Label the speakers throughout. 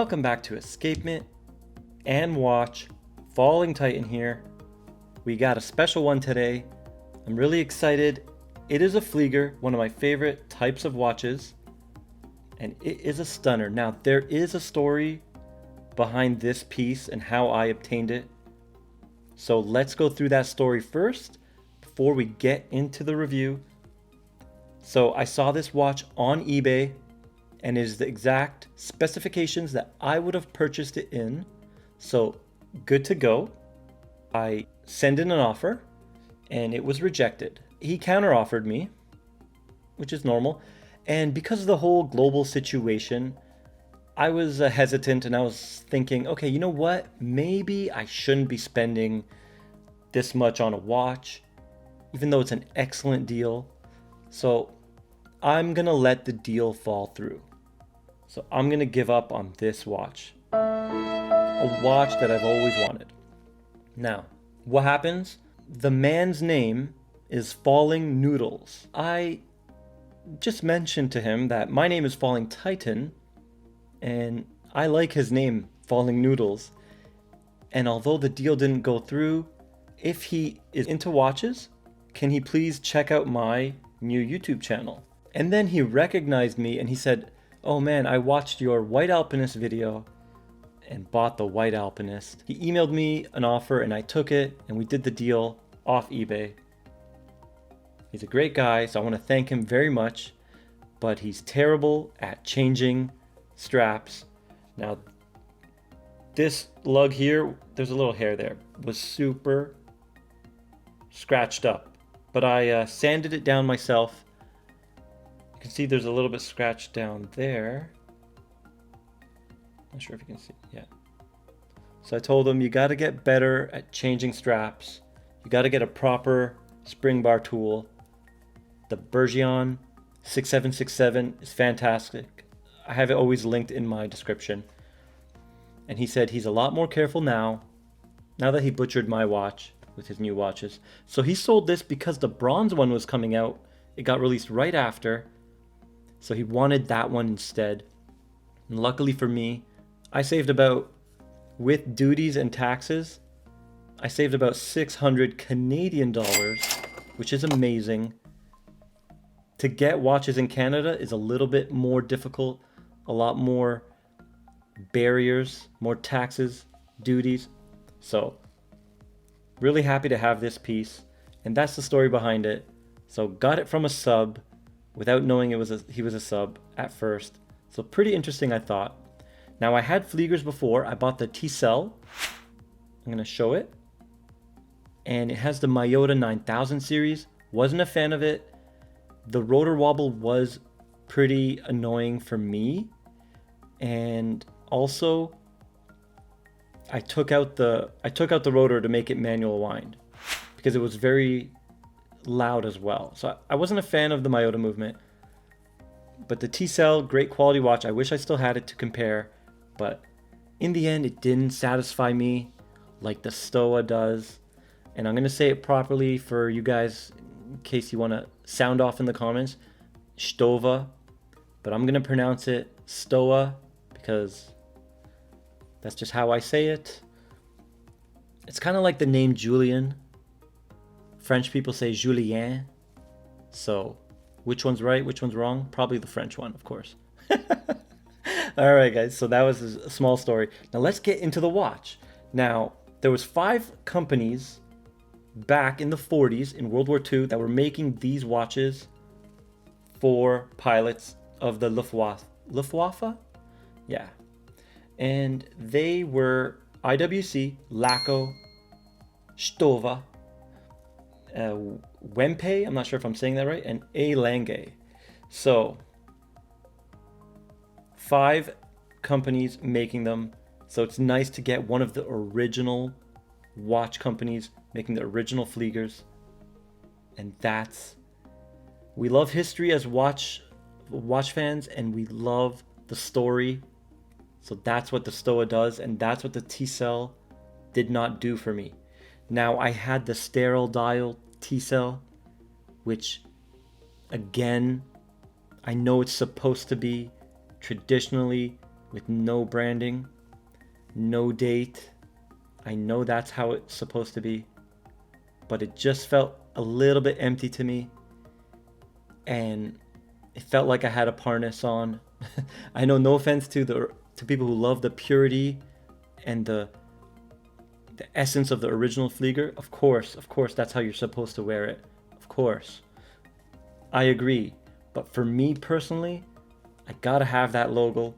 Speaker 1: Welcome back to Escapement and Watch. Falling Titan here. We got a special one today. I'm really excited. It is a Flieger, one of my favorite types of watches, and it is a stunner. Now, there is a story behind this piece and how I obtained it. So let's go through that story first before we get into the review. So I saw this watch on eBay and it is the exact specifications that I would have purchased it in. So good to go. I sent in an offer and it was rejected. He counter offered me, which is normal. And because of the whole global situation, I was hesitant and I was thinking, okay, you know what? Maybe I shouldn't be spending this much on a watch, even though it's an excellent deal. So I'm gonna let the deal fall through. So I'm gonna give up on this watch. A watch that I've always wanted. Now, what happens? The man's name is Falling Noodles. I just mentioned to him that my name is Falling Titan, and I like his name, Falling Noodles. And although the deal didn't go through, if he is into watches, can he please check out my new YouTube channel? And then he recognized me and he said, oh man, I watched your White Alpinist video and bought the White Alpinist. He emailed me an offer and I took it and we did the deal off eBay. He's a great guy, so I want to thank him very much, but he's terrible at changing straps. Now, this lug here, there's a little hair there, was super scratched up, but I sanded it down myself. You can see there's a little bit scratched down there. Not sure if you can see, yeah. So I told him, you got to get better at changing straps. You got to get a proper spring bar tool. The Bergeon 6767 is fantastic. I have it always linked in my description. And he said he's a lot more careful now that he butchered my watch with his new watches. So he sold this because the bronze one was coming out. It got released right after. So he wanted that one instead. And luckily for me, I saved about, with duties and taxes, I saved about 600 Canadian dollars, which is amazing. To get watches in Canada is a little bit more difficult, a lot more barriers, more taxes, duties. So really happy to have this piece, and that's the story behind it. So got it from a sub without knowing he was a sub at first. So pretty interesting, I thought. Now I had Fliegers before. I bought the TISELL. I'm gonna show it. And it has the Miyota 9000 series. Wasn't a fan of it. The rotor wobble was pretty annoying for me. And also I took out the rotor to make it manual wind because it was very loud as well. So I wasn't a fan of the Miyota movement. But the TISELL, great quality watch. I wish I still had it to compare, but in the end it didn't satisfy me like the Stowa does. And I'm gonna say it properly for you guys in case you want to sound off in the comments. Stowa, but I'm gonna pronounce it Stowa because that's just how I say it. It's kind of like the name Julian. French people say Julien. So which one's right, which one's wrong? Probably the French one, of course. All right, guys, so that was a small story. Now let's get into the watch. Now, there was 5 companies back in the 40s in World War II that were making these watches for pilots of the Luftwaffe? Yeah. And they were IWC, Laco, Stowa, Wempe, I'm not sure if I'm saying that right, and A. Lange. So 5 companies making them. So it's nice to get one of the original watch companies making the original Fliegers. And we love history as watch fans, and we love the story. So that's what the Stowa does, and that's what the TISELL did not do for me. Now I had the sterile dial TISELL, which again, I know it's supposed to be traditionally with no branding, no date. I know that's how it's supposed to be, but it just felt a little bit empty to me, and it felt like I had a harness on. I know, no offense to people who love the purity and the essence of the original Flieger. Of course, that's how you're supposed to wear it. Of course, I agree. But for me personally, I gotta have that logo.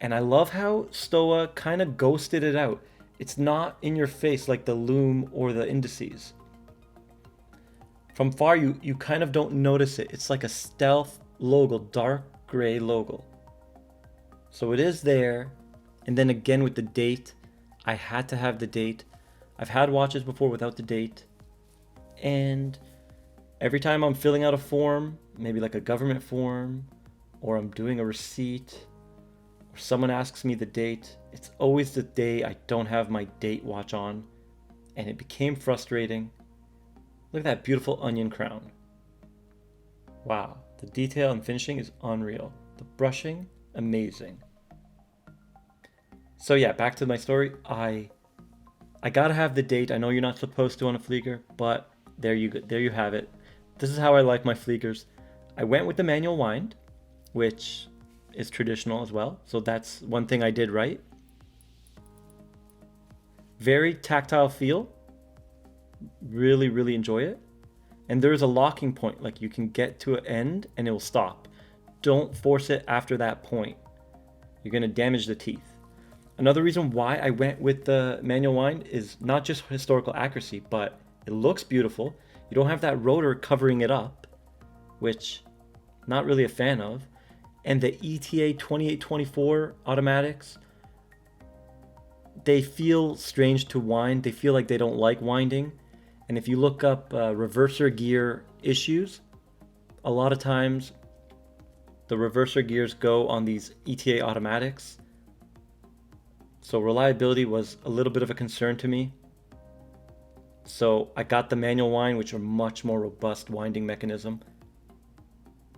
Speaker 1: And I love how Stowa kind of ghosted it out. It's not in your face like the Lume or the indices. From far, you kind of don't notice it. It's like a stealth logo, dark gray logo. So it is there. And then again with the date, I had to have the date. I've had watches before without the date. And every time I'm filling out a form, maybe like a government form, or I'm doing a receipt, or someone asks me the date, it's always the day I don't have my date watch on. And it became frustrating. Look at that beautiful onion crown. Wow, the detail and finishing is unreal. The brushing, amazing. So yeah, back to my story. I gotta have the date. I know you're not supposed to on a Flieger, but there you have it. This is how I like my Fliegers. I went with the manual wind, which is traditional as well. So that's one thing I did right. Very tactile feel. Really, really enjoy it. And there is a locking point, like you can get to an end and it will stop. Don't force it after that point. You're gonna damage the teeth. Another reason why I went with the manual wind is not just historical accuracy, but it looks beautiful. You don't have that rotor covering it up, which not really a fan of. And the ETA 2824 automatics, they feel strange to wind. They feel like they don't like winding. And if you look up reverser gear issues, a lot of times the reverser gears go on these ETA automatics. So reliability was a little bit of a concern to me. So I got the manual wind, which are much more robust winding mechanism.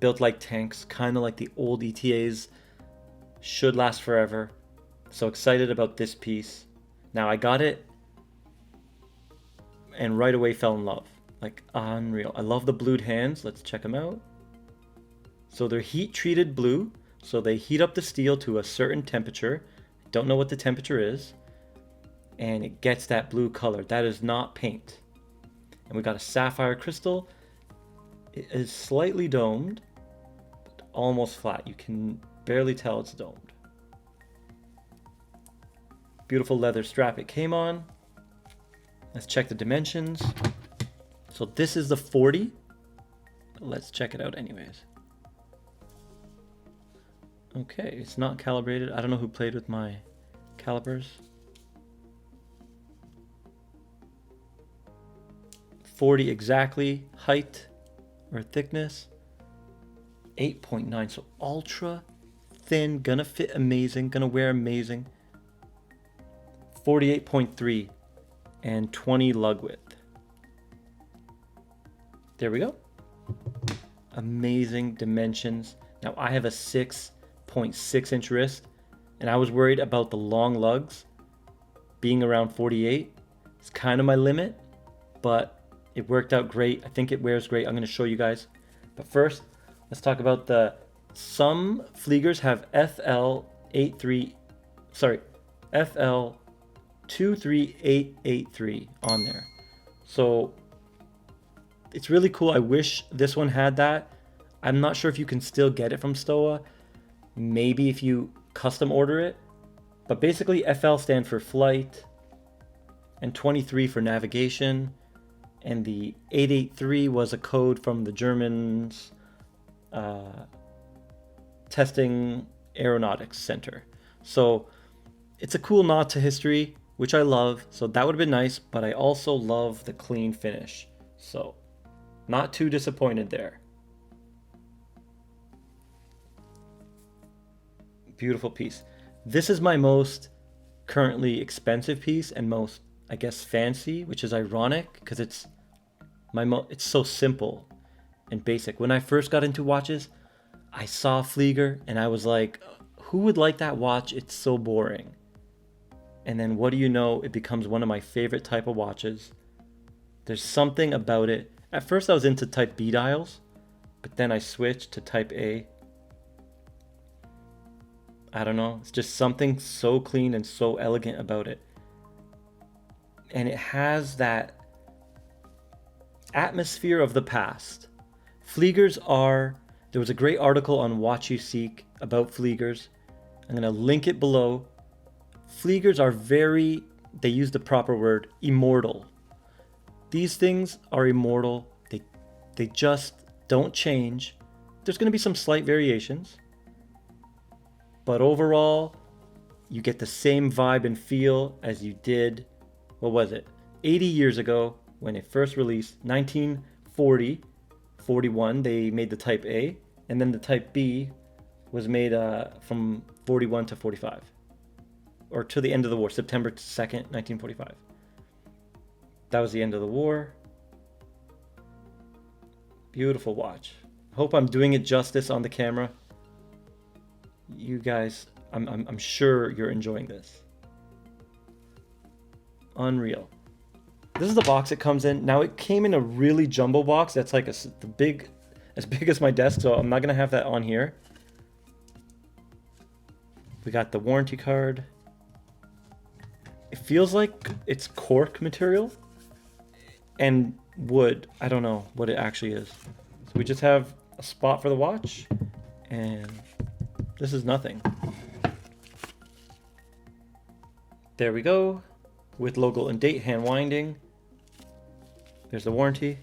Speaker 1: Built like tanks, kind of like the old ETAs. Should last forever. So excited about this piece. Now I got it and right away fell in love. Like unreal. I love the blued hands. Let's check them out. So they're heat treated blue. So they heat up the steel to a certain temperature. Don't know what the temperature is. And it gets that blue color. That is not paint. And we got a sapphire crystal. It is slightly domed, but almost flat. You can barely tell it's domed. Beautiful leather strap it came on. Let's check the dimensions. So this is the 40. Let's check it out anyways. Okay, it's not calibrated. I don't know who played with my calipers. 40 exactly, height or thickness. 8.9, so ultra thin, gonna fit amazing, gonna wear amazing. 48.3 and 20 lug width. There we go. Amazing dimensions. Now I have a 6.6 inch wrist, and I was worried about the long lugs being around 48. It's kind of my limit, but it worked out great. I think it wears great. I'm going to show you guys. But first, let's talk about some Fliegers have FL 23883 on there. So it's really cool. I wish this one had that. I'm not sure if you can still get it from Stowa. Maybe if you custom order it. But basically FL stand for flight and 23 for navigation. And the 883 was a code from the Germans testing aeronautics center. So it's a cool nod to history, which I love. So that would have been nice, but I also love the clean finish. So not too disappointed there. Beautiful piece. This is my most currently expensive piece and most, I guess, fancy, which is ironic because it's so simple and basic. When I first got into watches, I saw Flieger and I was like, Who would like that watch? It's so boring. And then what do you know? It becomes one of my favorite type of watches. There's something about it. At first I was into type B dials, but then I switched to type A. I don't know. It's just something so clean and so elegant about it. And it has that atmosphere of the past. Fliegers are, there was a great article on Watch You Seek about Fliegers. I'm going to link it below. Fliegers are very, they use the proper word, immortal. These things are immortal. They just don't change. There's going to be some slight variations. But overall, you get the same vibe and feel as you did, what was it, 80 years ago when it first released. 1940, 41, they made the Type A, and then the Type B was made from 41 to 45, or to the end of the war, September 2nd, 1945. That was the end of the war. Beautiful watch. Hope I'm doing it justice on the camera. You guys, I'm sure you're enjoying this. Unreal. This is the box it comes in. Now it came in a really jumbo box that's like as big as my desk, so I'm not gonna have that on here. We got the warranty card. It feels like it's cork material and wood. I don't know what it actually is. So we just have a spot for the watch, and this is nothing. There we go, with logo and date, hand winding. There's the warranty.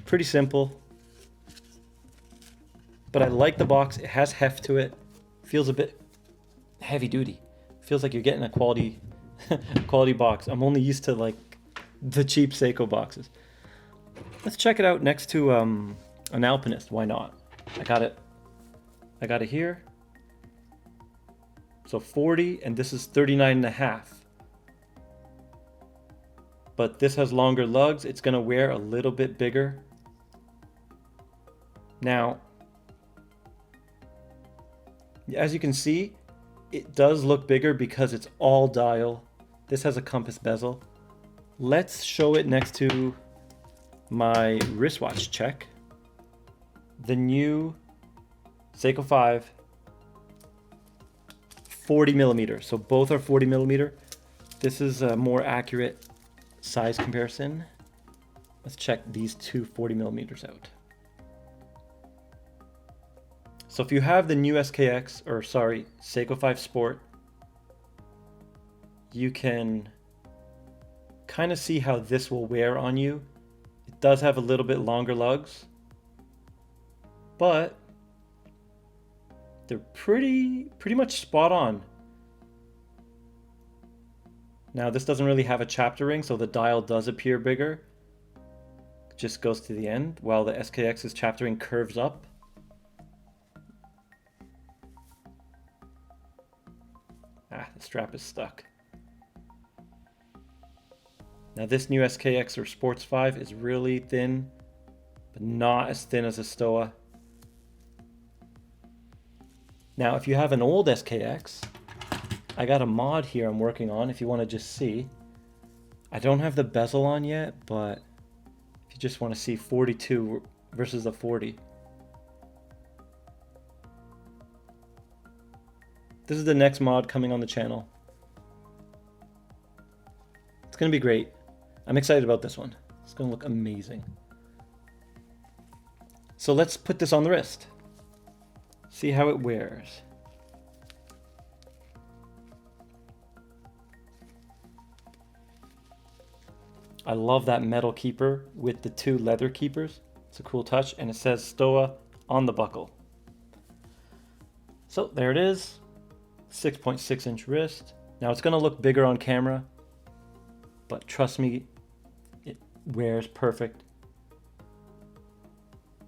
Speaker 1: Pretty simple. But I like the box. It has heft to it. Feels a bit heavy duty. Feels like you're getting a quality quality box. I'm only used to like the cheap Seiko boxes. Let's check it out next to an Alpinist. Why not? I got it here. So 40, and this is 39.5. But this has longer lugs. It's gonna wear a little bit bigger. Now, as you can see, it does look bigger because it's all dial. This has a compass bezel. Let's show it next to my wristwatch check. The new Seiko 5, 40 millimeter. So both are 40 millimeter. This is a more accurate size comparison. Let's check these two 40 millimeters out. So if you have the new SKX, or sorry, Seiko 5 Sport, you can kind of see how this will wear on you. It does have a little bit longer lugs, but they're pretty much spot on. Now this doesn't really have a chapter ring, so the dial does appear bigger. It just goes to the end, while the SKX's chapter ring curves up. The strap is stuck. Now this new SKX or Sports 5 is really thin, but not as thin as a Stowa. Now if you have an old SKX, I got a mod here I'm working on if you want to just see. I don't have the bezel on yet, but if you just want to see 42 versus the 40. This is the next mod coming on the channel. It's going to be great. I'm excited about this one. It's going to look amazing. So let's put this on the wrist. See how it wears. I love that metal keeper with the two leather keepers. It's a cool touch, and it says Stowa on the buckle. So there it is. 6.6 inch wrist. Now it's going to look bigger on camera, but trust me, it wears perfect.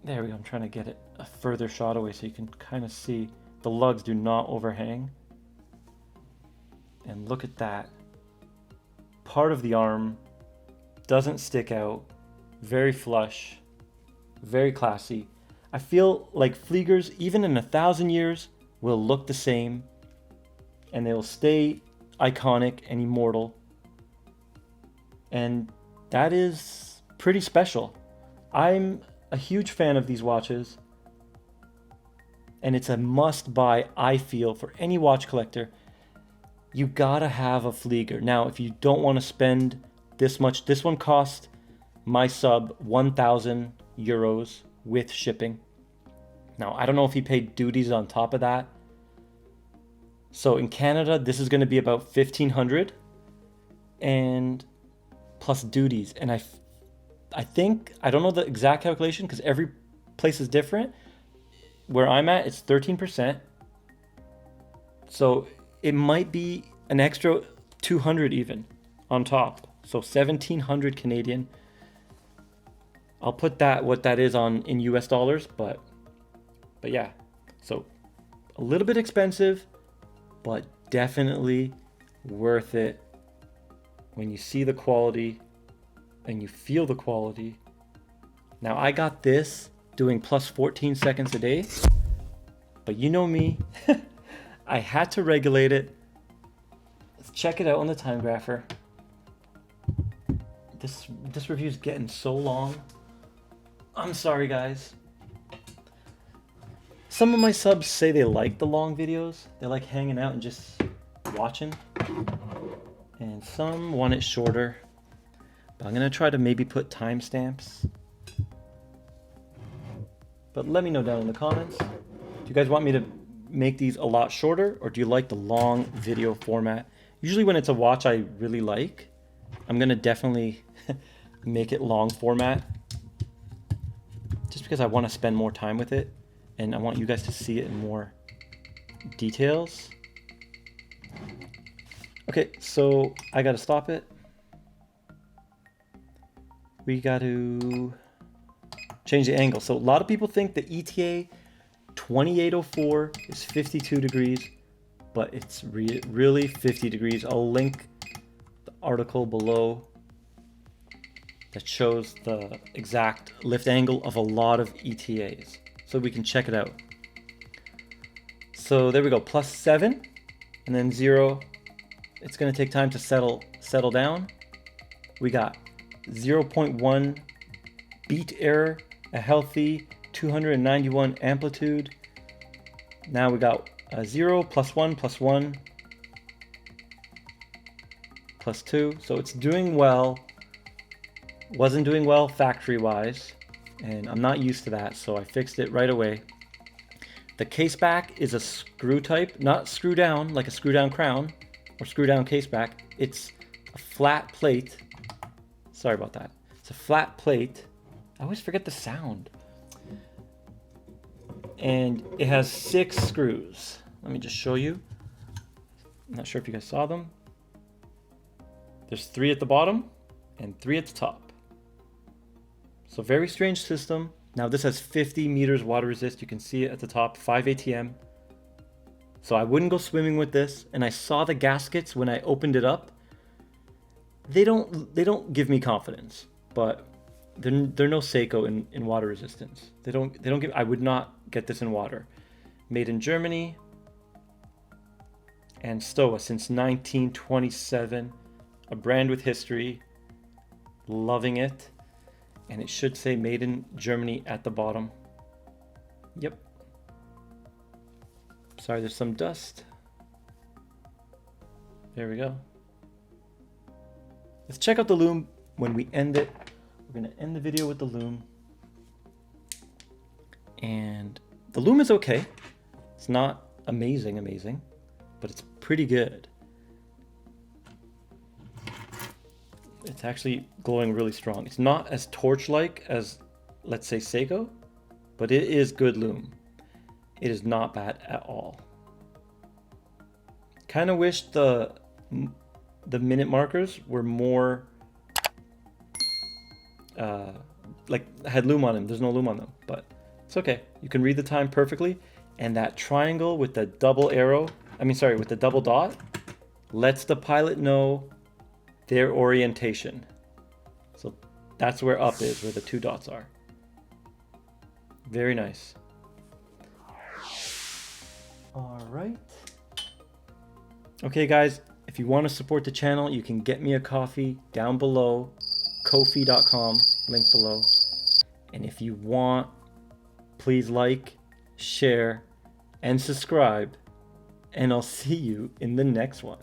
Speaker 1: There we go. I'm trying to get it a further shot away so you can kind of see the lugs do not overhang. And look at that. Part of the arm doesn't stick out. Very flush, very classy. I feel like Fliegers, even in 1,000 years, will look the same. and they will stay iconic and immortal. And that is pretty special. I'm a huge fan of these watches, and it's a must buy, I feel, for any watch collector. You gotta have a Flieger. Now, if you don't want to spend this much, this one cost my sub 1,000 euros with shipping. Now, I don't know if he paid duties on top of that. So in Canada, this is going to be about 1,500 and plus duties. And I think, I don't know the exact calculation because every place is different. Where I'm at, it's 13%. So it might be an extra 200 even on top. So 1,700 Canadian. I'll put that, what that is on in US dollars, but yeah. So a little bit expensive, but definitely worth it when you see the quality and you feel the quality. Now I got this doing plus 14 seconds a day, but you know me, I had to regulate it. Let's check it out on the Timegrapher. This review is getting so long. I'm sorry, guys. Some of my subs say they like the long videos. They like hanging out and just watching. And some want it shorter. But I'm going to try to maybe put timestamps. But let me know down in the comments. Do you guys want me to make these a lot shorter, or do you like the long video format? Usually when it's a watch I really like, I'm going to definitely make it long format. Just because I want to spend more time with it. And I want you guys to see it in more details. Okay, so I gotta stop it. We got to change the angle. So a lot of people think the ETA 2804 is 52 degrees, but it's really 50 degrees. I'll link the article below that shows the exact lift angle of a lot of ETAs. So we can check it out. So there we go, +7 and then 0. It's gonna take time to settle down. We got 0.1 beat error, a healthy 291 amplitude. Now we got 0, +1, +1, +2. So it's doing well. Wasn't doing well factory wise, and I'm not used to that, so I fixed it right away. The case back is a screw type, not screw down like a screw down crown or screw down case back. It's a flat plate. Sorry about that. It's a flat plate. I always forget the sound. And it has 6 screws. Let me just show you. I'm not sure if you guys saw them. There's 3 at the bottom and 3 at the top. So very strange system. Now this has 50 meters water resist. You can see it at the top, 5 ATM. So I wouldn't go swimming with this. And I saw the gaskets when I opened it up. They don't give me confidence, but they're no Seiko in water resistance. They don't give. I would not get this in water. Made in Germany and Stowa since 1927. A brand with history. Loving it. And it should say made in Germany at the bottom. Yep. Sorry, there's some dust. There we go. Let's check out the Lume when we end it. We're gonna end the video with the Lume. And the Lume is okay. It's not amazing, but it's pretty good. It's actually glowing really strong. It's not as torch-like as, let's say, Seiko, but it is good Lume. It is not bad at all. Kind of wish the minute markers were more, like had Lume on them. There's no Lume on them, but it's okay. You can read the time perfectly. And that triangle with the double arrow, with the double dot, lets the pilot know their orientation. So that's where up is, where the 2 dots are. Very nice. All right. Okay guys, if you want to support the channel, you can get me a coffee down below, ko-fi.com, link below. And if you want, please like, share, and subscribe, and I'll see you in the next one.